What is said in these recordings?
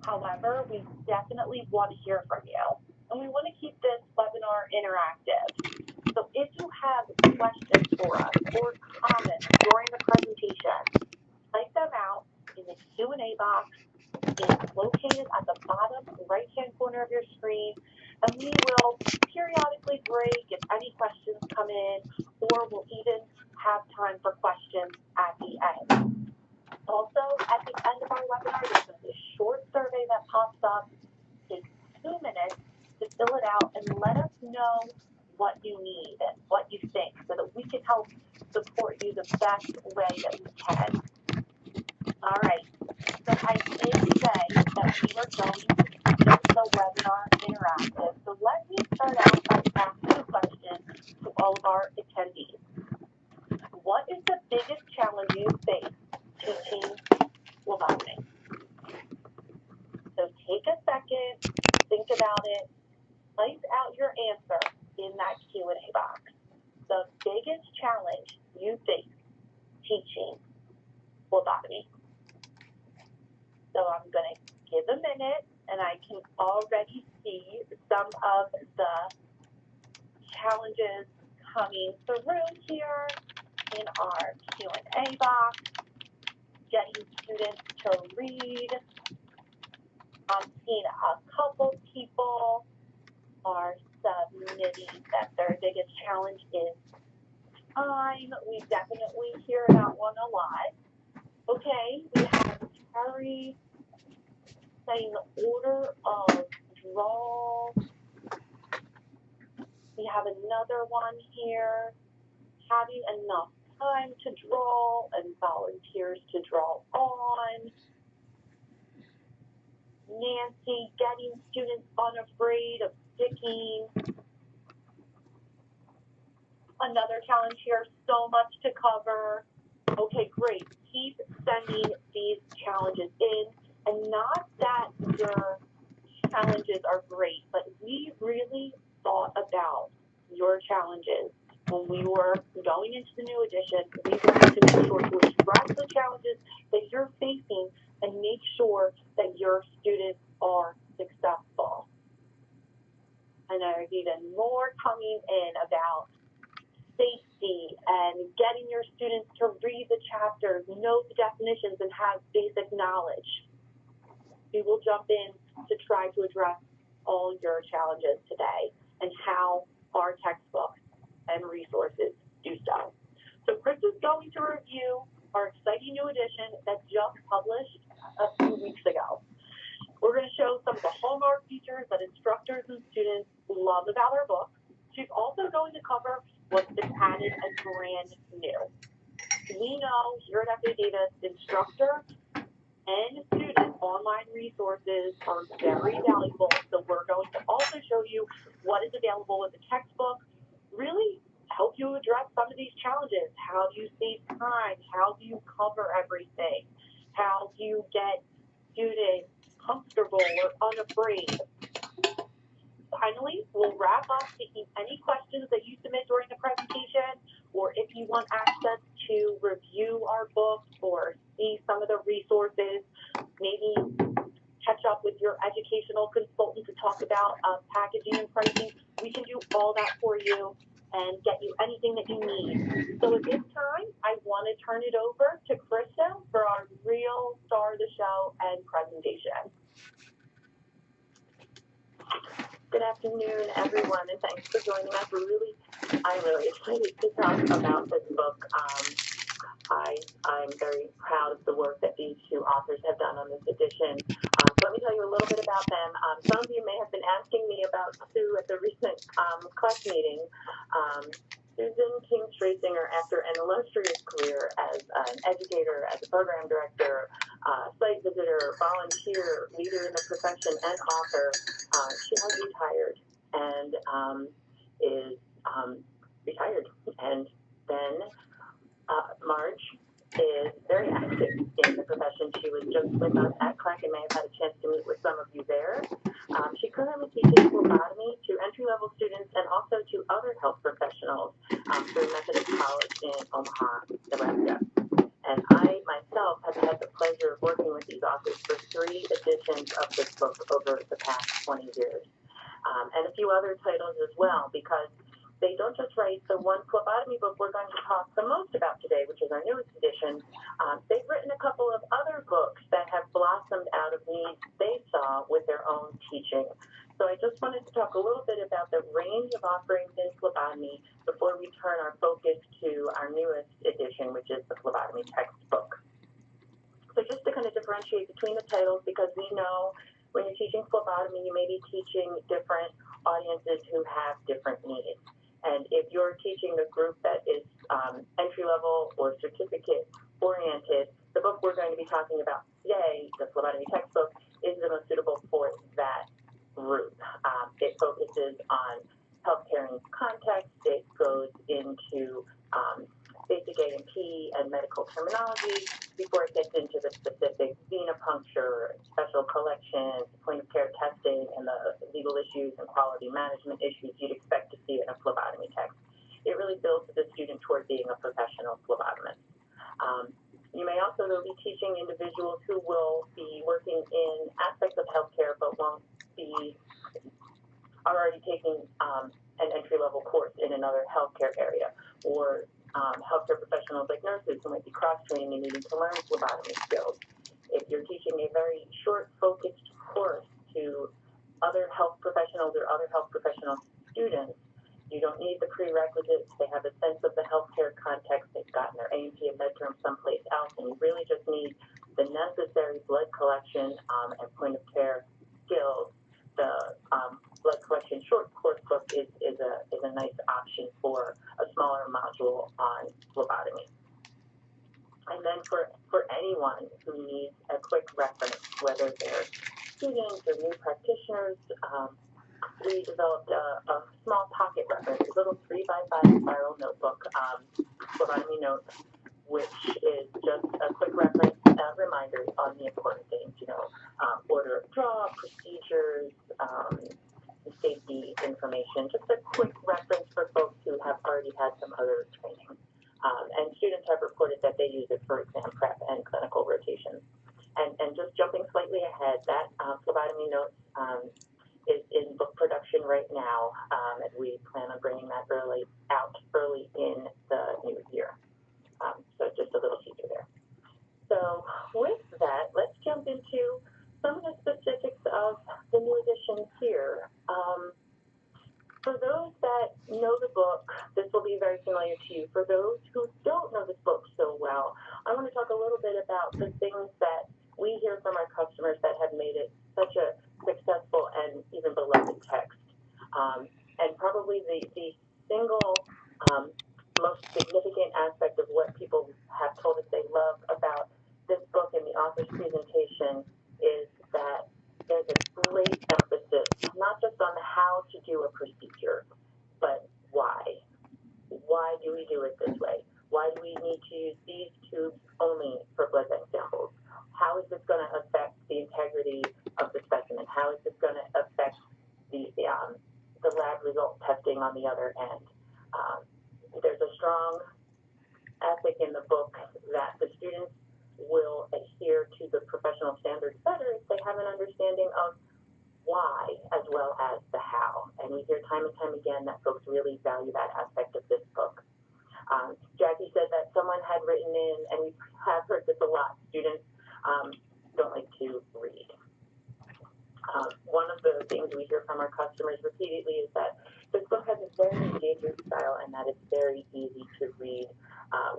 However, we definitely want to hear from you, and we want to keep this webinar interactive. So if you have questions for us or comments during the presentation, type them out in the Q&A box. It's located at the bottom right-hand corner of your screen, and we will periodically break if any questions come in, or we'll even have time for questions at the end. Also, at the end of our webinar, there's a short survey that pops up. Take 2 minutes to fill it out and let us know what you need and what you think so that we can help support you the best way that we can. All right, so I did say that we were going to keep the webinar interactive. So let me start out by asking a question to all of our attendees. What is the biggest challenge you face teaching phlebotomy? So take a second, think about it, type out your answer in that Q&A box. The biggest challenge you face teaching phlebotomy. So I'm going to give a minute, and I can already see some of the challenges coming through here in our Q&A box, getting students to read. I'm seeing a couple people are submitting that their biggest challenge is time. We definitely hear that one a lot. Okay, we have Terry saying the order of draw. We have another one here, having enough time to draw and volunteers to draw on. Nancy, getting students unafraid of sticking. Another challenge here, so much to cover. Okay, great. Keep sending these challenges in. And not that your challenges are great, but we really thought about your challenges when we were going into the new edition. We wanted to make sure to address the challenges that you're facing and make sure that your students are successful. And there's even more coming in about safety and getting your students to read the chapters, know the definitions, and have basic knowledge. We will jump in to try to address all your challenges today and how our textbooks and resources do so. So Chris is going to review our exciting new edition that just published a few weeks ago. We're going to show some of the hallmark features that instructors and students love about our book. She's also going to cover what's been added as brand new. We know here at FA Davis, instructor and student online resources are very valuable, so we're going to also show you what is available with the textbook, really help you address some of these challenges. How do you save time? How do you cover everything? How do you get students comfortable or unafraid? Finally, we'll wrap up taking any questions that you submit during the presentation, or if you want access to review our book or see some of the resources, maybe catch up with your educational consultant to talk about packaging and pricing, we can do all that for you and get you anything that you need. So at this time, I want to turn it over to Krista for our real star of the show and presentation. Good afternoon, everyone, and thanks for joining us. I'm really excited to talk about this book. I'm very proud of the work that these two authors have done on this edition. So let me tell you a little bit about them. Some of you may have been asking me about Sue at the recent class meeting. Susan King-Strasinger, after an illustrious career as an educator, as a program director, site visitor, volunteer, leader in the profession, and author, she has retired and is retired. And then Marge is very active in the profession. She was just with us at CLEC and may have had a chance to meet with some of you there. She currently teaches phlebotomy to entry-level students and also to other health professionals through Methodist College in Omaha, Nebraska. And I myself have had the pleasure of working with these authors for 3 editions of this book over the past 20 years. And a few other titles as well, because they don't just write the one phlebotomy book we're going to talk the most about today, which is our newest edition. They've written a couple of other books that have blossomed out of needs they saw with their own teaching. So I just wanted to talk a little bit about the range of offerings in phlebotomy before we turn our focus to our newest edition, which is the Phlebotomy Textbook. So just to kind of differentiate between the titles, because we know when you're teaching phlebotomy, you may be teaching different audiences who have different needs. And if you're teaching a group that is entry-level or certificate-oriented, the book we're going to be talking about today, the Phlebotomy Textbook, is the most suitable for that group. It focuses on healthcare in context. It goes into basic A&P and medical terminology before it gets into the specific venipuncture, special collections, point-of-care testing, and the legal issues and quality management issues you'd expect to see in a phlebotomy text. It really builds the student toward being a professional phlebotomist. You may also, though, be teaching individuals who will be working in aspects of healthcare but are already taking an entry-level course in another healthcare area, or healthcare professionals like nurses who might be cross-training and needing to learn phlebotomy skills. If you're teaching a very short, focused course to other health professionals or other health professional students, you don't need the prerequisites. They have a sense of the healthcare context. They've gotten their A&P and midterm someplace else, and you really just need the necessary blood collection and point-of-care skills. The blood collection short course book is a nice option for a smaller module on phlebotomy. And then for anyone who needs a quick reference, whether they're students or new practitioners, we developed a small pocket reference, a little 3x5 spiral notebook, phlebotomy note, which is just a quick reference, reminders on the important things, order of draw, procedures, safety information, just a quick reference for folks who have already had some other training. And students have reported that they use it for exam prep and clinical rotations. And just jumping slightly ahead, that phlebotomy note is in book production right now, and we plan on bringing that out early in the new year. So just a little teaser there. So with that, let's jump into some of the specifics of the new edition here. For those that know the book, this will be very familiar to you. For those who don't know this book so well, I want to talk a little bit about the things that we hear from our customers that have made it such a successful and even beloved text. And probably the single most significant aspect of what people have told us they love about this book and the author's presentation is that there's a great emphasis, not just on how to do a procedure, but why. Why do we do it this way? Why do we need to use these tubes only for blood bank samples? How is this going to affect the integrity of the specimen? How is this going to affect the lab result testing on the other end? There's a strong ethic in the book that the students will adhere to the professional standards better if they have an understanding of why as well as the how. And we hear time and time again that folks really value that aspect of this book. Jackie said that someone had written in, and we have heard this a lot, students don't like to read. One of the things we hear from our customers repeatedly is that this book has a very engaging style and that it's very easy to read.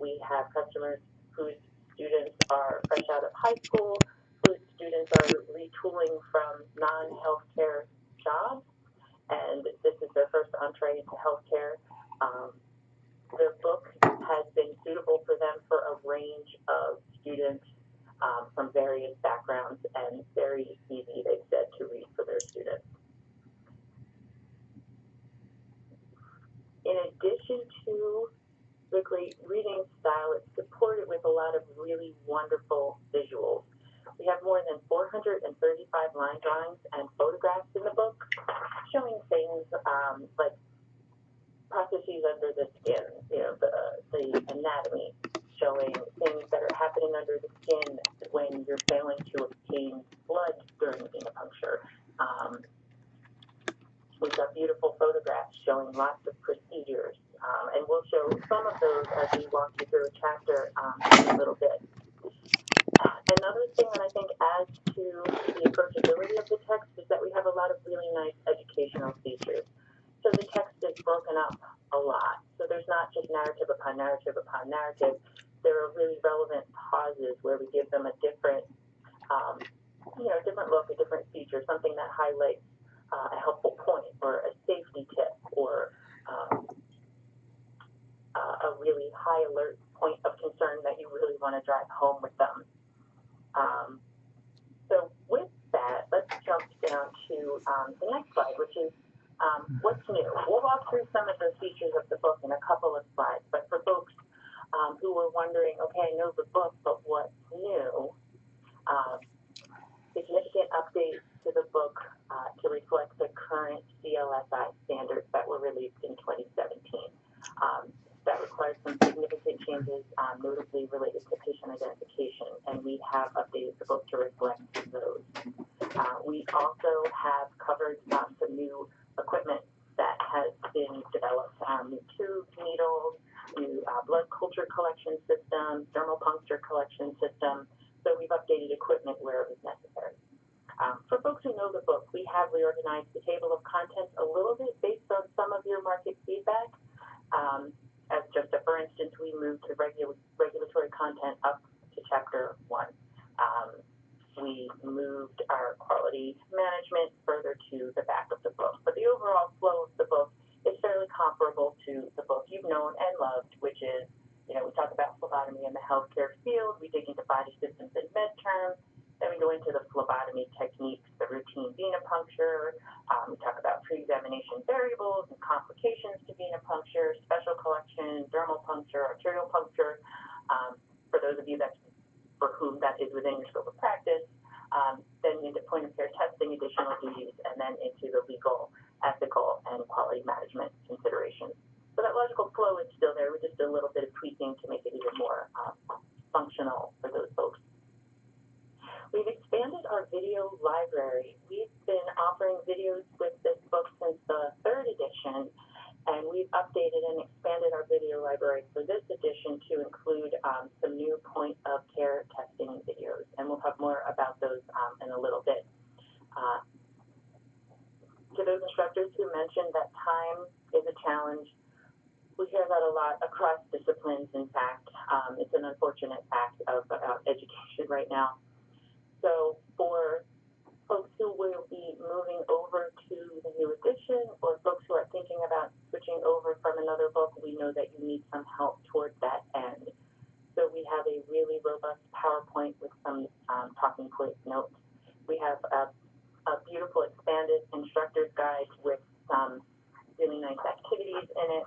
We have customers whose students are fresh out of high school, whose students are retooling from non-healthcare jobs, and this is their first entree into healthcare. The book has been suitable for them for a range of students from various backgrounds and very easy, they've said, to read for their students. In addition to the great reading style, it's supported with a lot of really wonderful visuals. We have more than 435 line drawings and photographs in the book showing things like processes under the skin, the anatomy, showing things that are happening under the skin when you're failing to obtain blood during venipuncture. We've got beautiful photographs showing lots of procedures, and we'll show some of those as we walk you through a chapter in a little bit. Another thing that I think adds to the approachability of the text is that we have a lot of really nice educational features. So the text is broken up a lot. So there's not just narrative upon narrative upon narrative. There are really relevant pauses where we give them a different, different look, a different feature, something that highlights a helpful point or a safety tip or a really high alert point of concern that you really want to drive home with them. So with that, let's jump down to the next slide, which is what's new. We'll walk through some of the features of the book in a couple of slides, but for folks who were wondering, okay, I know the book, but what's new? Significant updates to the book to reflect the current CLSI standards that were released in 2017. That requires some significant changes, notably related to patient identification, and we have updated the book to reflect those. We also have covered some new equipment that has been developed, new tubes, needles, new blood culture collection system, dermal puncture collection system. So we've updated equipment where it was necessary. For folks who know the book, we have reorganized the table of contents a little bit based on some of your market feedback. As just a for instance, we moved to regulatory content up to chapter 1. We moved our quality management further to the back of the book. But the overall flow of the book is fairly comparable to the book you've known and loved, which is, we talk about phlebotomy in the healthcare field, we dig into body systems and med terms, then we go into the phlebotomy techniques, the routine venipuncture, we talk about pre-examination variables and complications to venipuncture, special collection, dermal puncture, arterial puncture, for those of you for whom that is within your scope of practice, then into point of care testing, additional duties, and then into the legal, ethical, and quality management considerations. So that logical flow is still there with just a little bit of tweaking to make it even more functional for those folks. We've expanded our video library. We've been offering videos with this book since the 3rd edition, and we've updated and expanded our video library for this edition to include some new point of care testing videos, and we'll talk more about those in a little bit. To those instructors who mentioned that time is a challenge, we hear that a lot across disciplines, in fact. It's an unfortunate fact of education right now. So for folks who will be moving over to the new edition, or folks who are thinking about switching over from another book, we know that you need some help towards that end. So we have a really robust PowerPoint with some talking point notes. We have a beautiful expanded instructor's guide with some really nice activities in it,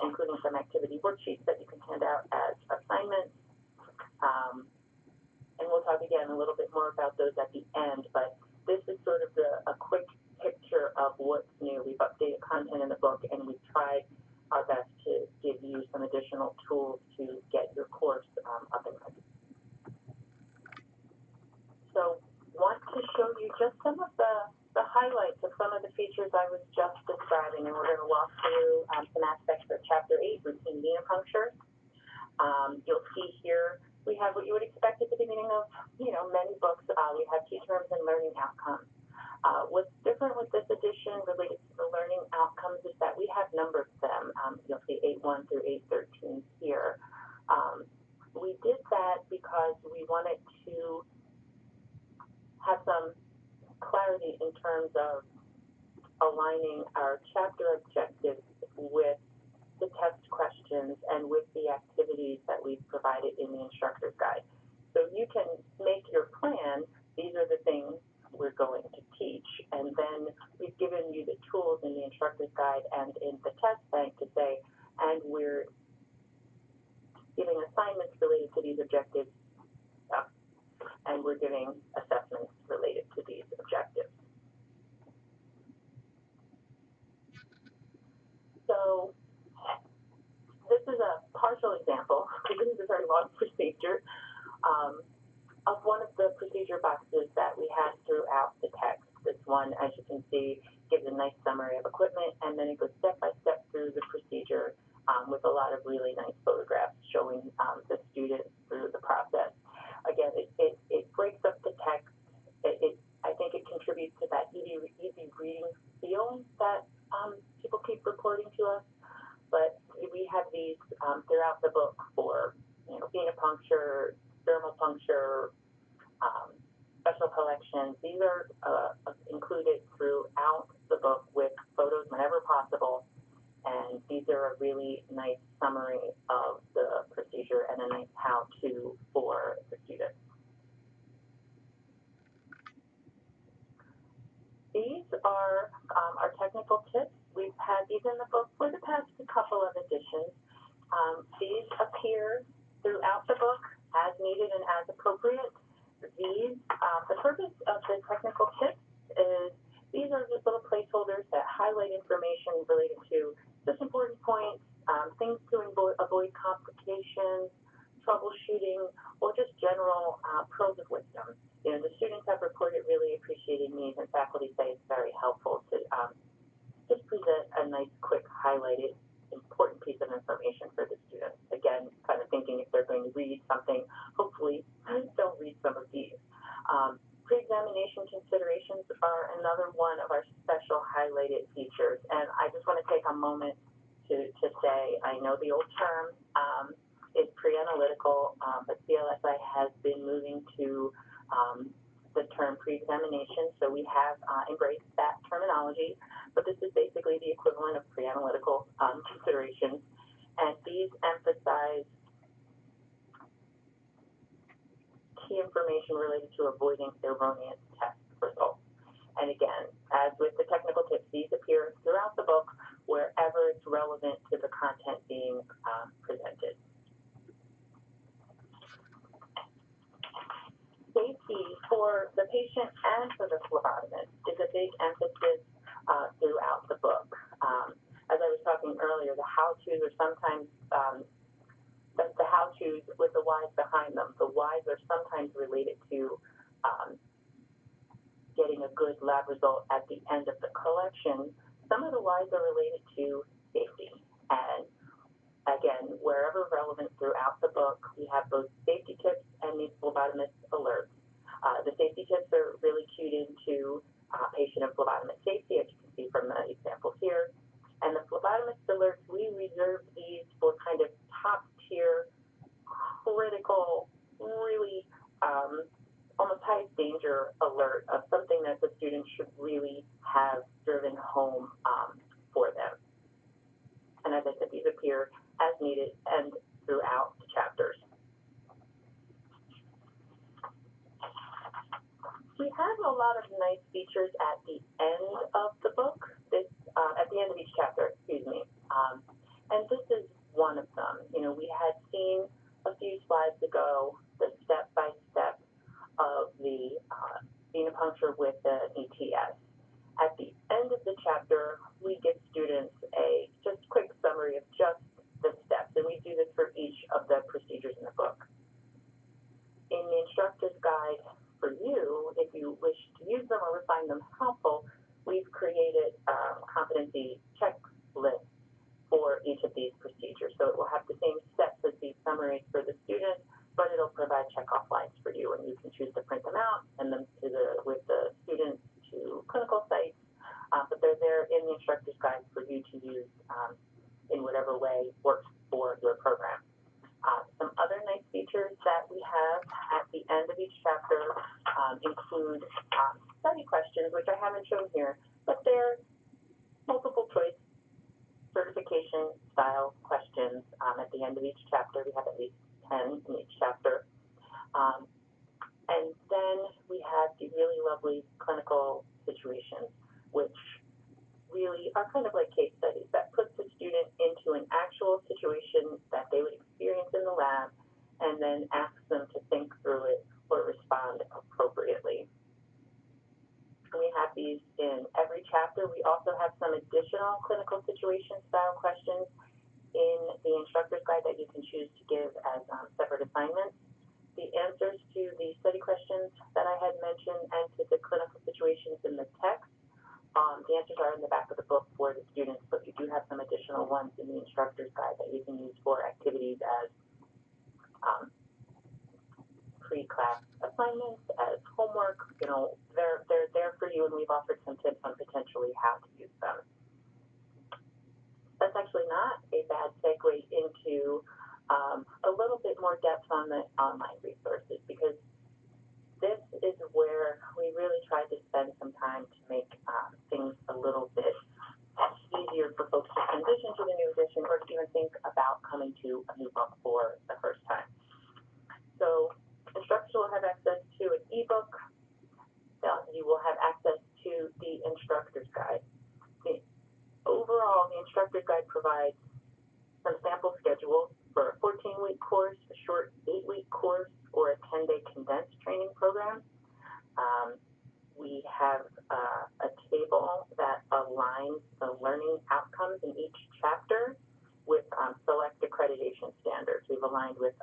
including some activity worksheets that you can hand out as assignments. And we'll talk again a little bit more about those at the end, but this is sort of a quick picture of what's new. We've updated content in the book, and we've tried our best to give you some additional tools to get your course up and running. So want to show you just some of the highlights of some of the features I was just describing, and we're going to walk through some aspects of Chapter 8, routine venipuncture. You'll see here we have what you would expect at the beginning of many books. We have key terms and learning outcomes. What's different with this edition related to the learning outcomes is that we have numbered them. You'll see 8.1 through 8.13 here. We did that because we wanted to have some clarity in terms of aligning our chapter objectives with the test questions and with the activities that we've provided in the instructor's guide. So you can make your plan. These are the things we're going to teach. And then we've given you the tools in the instructor's guide and in the test bank to say, and we're giving assignments related to these objectives, and we're giving assessments related to these objectives. So this is a partial example, because this is a very long procedure, of one of the procedure boxes as you can see, gives a nice summary of equipment, and then it goes step by step through the procedure with a lot of really nice photographs showing the students through the process. Again, it breaks up the text. I think it contributes to that easy reading feel that people keep reporting to us. But we have these throughout the book for, venipuncture, dermal puncture, special collections. These are included throughout the book with photos whenever possible. And these are a really nice summary of the procedure and a nice how-to for the students. These are our technical tips. We've had these in the book for the past couple of editions. These appear throughout the book as needed and as appropriate. The purpose of the technical tips is these are just little placeholders that highlight information related to just important points, things to avoid complications, troubleshooting, or just general pearls of wisdom. The students have reported really appreciating these, and faculty say it's very helpful to just present a nice, quick, highlighted, important piece of information for the students. Again, kind of thinking if they're going to read something, hopefully they'll read some of these. Pre-examination considerations are another one of our special highlighted features, and I just want to take a moment to say, I know the old term is pre-analytical, but CLSI has been moving to the term pre-examination, so we have embraced that terminology, but this is basically the equivalent of pre-analytical considerations, and these emphasize key information related to avoiding erroneous test results. And again, as with the technical tips, these appear throughout the book wherever it's relevant to the content being presented. Safety for the patient and for the phlebotomist is a big emphasis throughout the book. As I was talking earlier, the how-tos are sometimes the how-tos with the whys behind them. The whys are sometimes related to getting a good lab result at the end of the collection. Some of the whys are related to safety. And again, wherever relevant throughout the book, we have both safety tips and these phlebotomist alerts. The safety tips are really cued into patient and phlebotomist safety, as you can see from the examples here. And the phlebotomist alerts, we reserve these for kind of top tier, critical, really almost highest danger alert of something that the student should really have driven home for them. And as I said, these appear as needed and throughout the chapters. We have a lot of nice features at the end of the book, at the end of each chapter, excuse me. And this is one of them. We had seen a few slides ago the step-by-step of the venipuncture with the ETS. At the end of the chapter, we give students a just quick summary of just the steps, and we do this for each of the procedures in the book. In the instructor's guide for you, if you wish to use them or find them helpful, we've created competency checklists for each of these procedures. So it will have the same steps as these summaries for the student, but it'll provide checkoff lines for you, and you can choose to print them out, send them with the students to clinical sites, but they're there in the instructor's guide for you to use in whatever way works for your program. Some other nice features that we have at the end of each chapter include study questions, which I haven't shown here, but they're multiple choice certification style questions at the end of each chapter. We have at least 10 in each chapter. And then we have the really lovely clinical situations, which really are kind of like case studies that puts the student into an actual situation that they would experience in the lab and then asks them to think through it or respond appropriately. We have these in every chapter. We also have some additional clinical situation style questions in the instructor's guide that you can choose to give as separate assignments. The answers to the study questions that I had mentioned and to the clinical situations in the text The answers are in the back of the book for the students, but you do have some additional ones in the instructor's guide that you can use for activities as pre-class assignments, as homework. You know, they're there for you, and we've offered some tips on potentially how to use them. That's actually not a bad segue into a little bit more depth on the online resources, because this is where we really tried to spend some time to make things a little bit easier for folks to transition to the new edition, or to even think about coming to a new book for the first time. So instructors will have access to an ebook. You will have access to the instructor's guide. Overall, the instructor's guide provides some sample schedules for a 14-week course, a short 8-week course, or a 10-day condensed training program. We have a table that aligns the learning outcomes in each chapter with select accreditation standards. We've aligned with,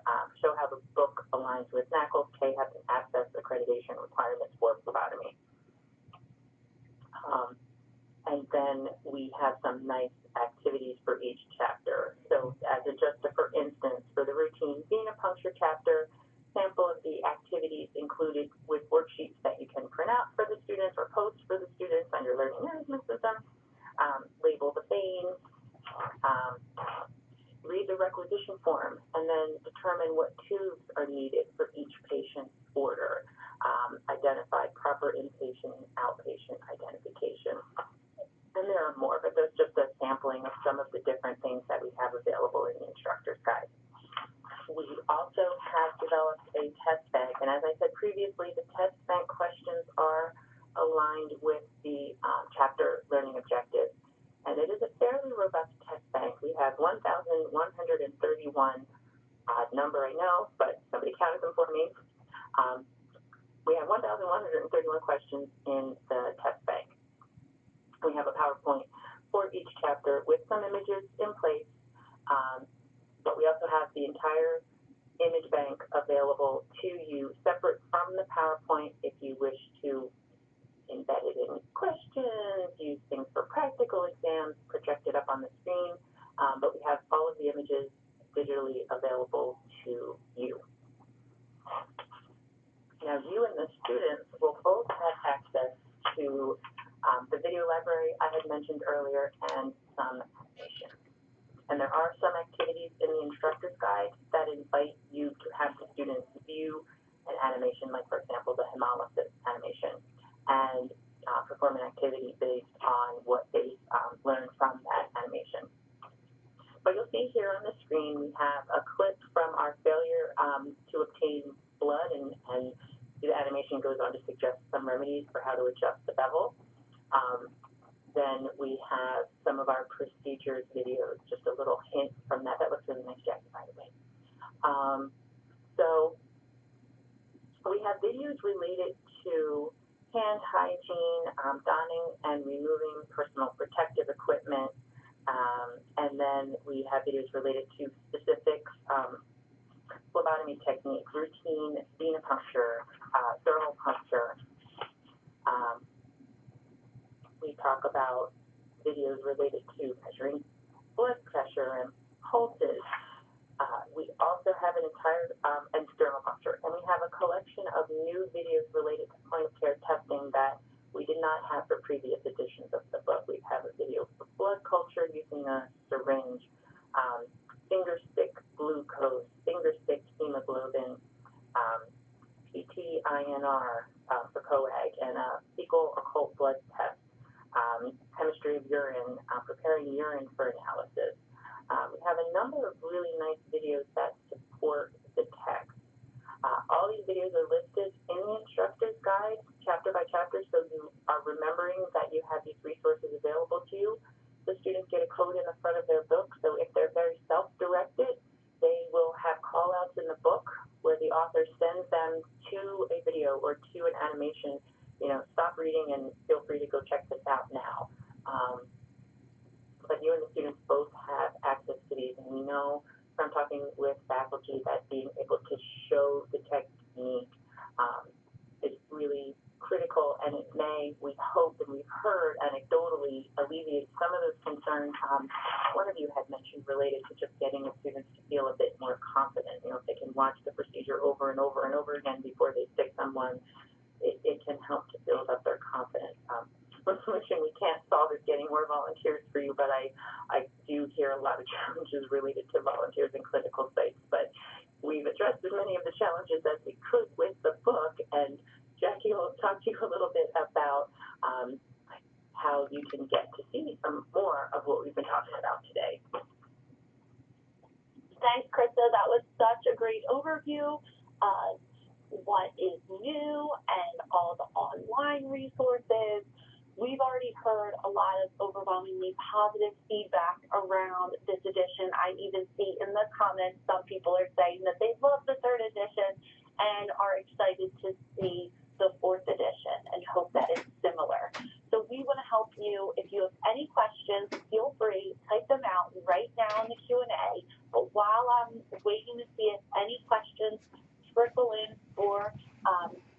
show how the book aligns with NACLS, KHEP, and ACCESS accreditation requirements for phlebotomy. And then we have some nice activities for each chapter. So as for instance, for the routine venipuncture chapter, sample of the activities included with worksheets that you can print out for the students or post for the students on your learning management system. Label the veins, read the requisition form, and then determine what tubes are needed for each patient's order. Identify proper inpatient and outpatient identification. And there are more, but that's just a sampling of some of the different things that we have available in the instructor's guide. We also have developed a test bank, and as I said previously, the test bank questions are aligned with the chapter learning objectives, and it is a fairly robust test bank. We have 1,131, odd number I know, but somebody counted them for me. We have 1,131 questions in the test bank. We have a PowerPoint for each chapter with some images in place, but we also have the entire image bank available to you separate from the PowerPoint if you wish to embed it in questions, use things for practical exams, project it up on the screen, but we have all of the images digitally available to you. Now, you and the students will both have access to the video library I had mentioned earlier and some animation. And there are some activities in the instructor's guide that invite you to have the students view an animation, like, for example, the hemolysis animation, and perform an activity based on what they learned from that animation. But you'll see here on the screen we have a clip from our failure to obtain blood, and the animation goes on to suggest some remedies for how to adjust the bevel. Then we have some of our procedures videos, just a little hint from that. That looks really nice, Jackie, by the way. So we have videos related to hand hygiene, donning and removing personal protective equipment, and then we have videos related to specific phlebotomy technique, routine venipuncture, thermal puncture. We talk about videos related to measuring blood pressure and pulses. We also have an entire, and thermal puncture, and we have a collection of new videos related to point of care testing that we did not have for previous editions of the book. We have a video for blood culture using a syringe, finger stick glucose, finger stick hemoglobin, PT-INR for coag, and a fecal occult blood test. Chemistry of urine, preparing urine for analysis. We have a number of really nice videos that support the text. All these videos are listed in the instructor's guide, chapter by chapter, so you are remembering that you have these resources available to you. The students get a code in the front of their book, so if they're very self-directed, they will have call-outs in the book where the author sends them to a video or to an animation. You know, stop reading and feel free to go check this out now. But you and the students both have access to these, and we know from talking with faculty that being able to show the technique is really critical, and and it may, we hope and we've heard anecdotally, alleviate some of those concerns. One of you had mentioned related to just getting the students to feel a bit more confident. You know, if they can watch the procedure over and over and over again before they stick someone, it can help to build up their confidence. One solution we can't solve is getting more volunteers for you, but I do hear a lot of challenges related to volunteers in clinical sites. But we've addressed as many of the challenges as we could with the book, and Jackie will talk to you a little bit about how you can get to see some more of what we've been talking about today. Thanks, Krista. That was such a great overview of what is new and all the online resources. We've already heard a lot of overwhelmingly positive feedback around this edition. I even see in the comments some people are saying that they love the third edition and are excited to see the fourth edition and hope that it's similar. So we want to help you. If you have any questions, feel free, type them out right now in the Q&A. But while I'm waiting to see if any questions trickle in for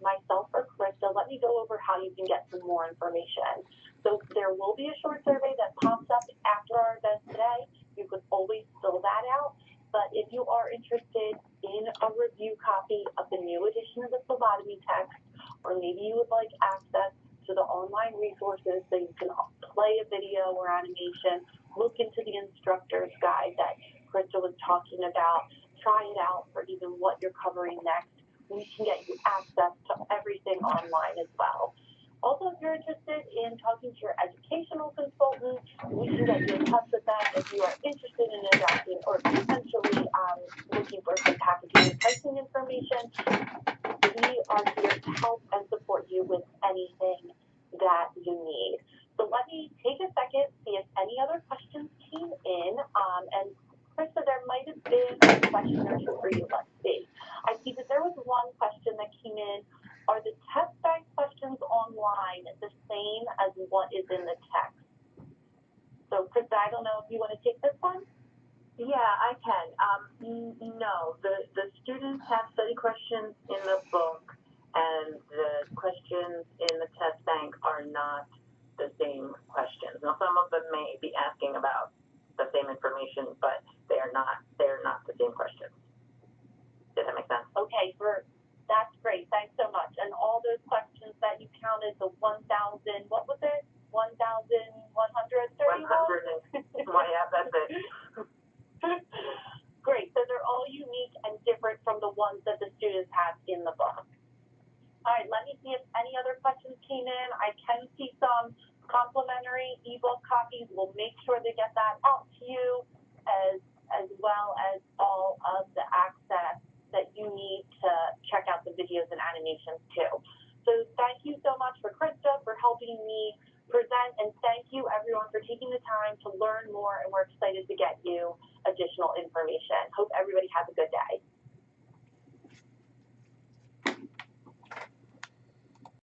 myself or Krista, let me go over how you can get some more information. So there will be a short survey that pops up after our event today. You could always fill that out. But if you are interested in a review copy of the new edition of the phlebotomy text, or maybe you would like access to the online resources so you can play a video or animation, look into the instructor's guide that Krista was talking about, try it out for even what you're covering next. We can get you access to everything online as well. Also, if you're interested in talking to your educational consultant, we can get you in touch with them if you are interested in adopting or potentially looking for some packaging and pricing information. We are here to help and support you with anything that you need. So let me take a second, see if any other questions came in. And Krista, there might have been a question or two for you. Let's see. I see that there was one question that came in. Are the test bank questions online the same as what is in the text? So, Krista, I don't know if you want to take this one? Yeah, I can. No, the students have study questions in the book, and the questions in the test bank are not the same questions. Now, some of them may be asking about the same information, but they're not the same questions. Does that make sense? Okay, that's great. Thanks so much. And all those questions that you counted, the 1,000, what was it? 1,131? 100 yeah, that's it. Great. So they're all unique and different from the ones that the students have in the book. All right, let me see if any other questions came in. I can see some complimentary ebook copies. We'll make sure to get that out to you, as well as all of the access that you need to check out the videos and animations too. So thank you so much for Krista for helping me present, and thank you everyone for taking the time to learn more, and we're excited to get you additional information. Hope everybody has a good day.